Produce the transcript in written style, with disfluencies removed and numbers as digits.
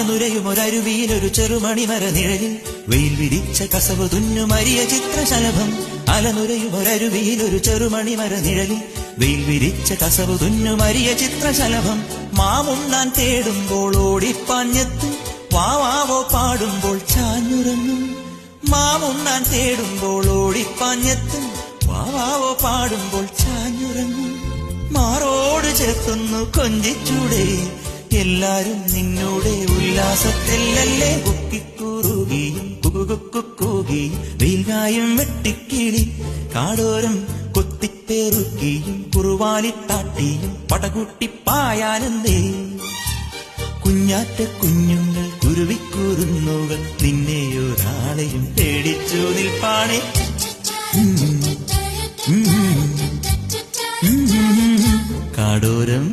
അലനുരയുമൊരരുവിയിലൊരു ചെറുമണിമര നിഴലിൽ വെയിൽ വിരിച്ച കസവ് തുന്നുമരിയ ചിത്രശലഭം. അലനുരയുമൊരരുവിയിലൊരു ചെറുമണിമര നിഴലിൽ വെയിൽ വിരിച്ച കസവ് തുന്നുമരിയ ചിത്രശലഭം. മാമുണ്ണാൻ തേടുമ്പോൾ ഓടിപ്പാഞ്ഞെത്തും വാവാവോ പാടുമ്പോൾ ചാഞ്ഞുറങ്ങും. മാമുണ്ണാൻ തേടുമ്പോൾ ഓടിപ്പാഞ്ഞെത്തും വാവാവോ പാടുമ്പോൾ ചാഞ്ഞുറങ്ങും. മാറോട് ചേർത്തൊന്നു കൊഞ്ചിച്ചൂടെ, എല്ലാരും നിന്നോടെ ഉല്ലാസത്തിലല്ലേ. കുക്കിക്കൂറുകയും കുകുകുക്കുകൂകിയും വെയിൽകായും വെട്ടിക്കിളി കാടോരം കൊത്തിപ്പേറുക്കിയും കുറുവാലിത്താട്ടിയും പടകൂട്ടിപ്പായാനെന്തേ. കുഞ്ഞാറ്റ കുഞ്ഞുങ്ങൾ കുരുവിക്കൂറുന്നുകൾ നിന്നെയൊരാളെയും പേടിച്ചു നിൽപ്പാണേ. കാടോരം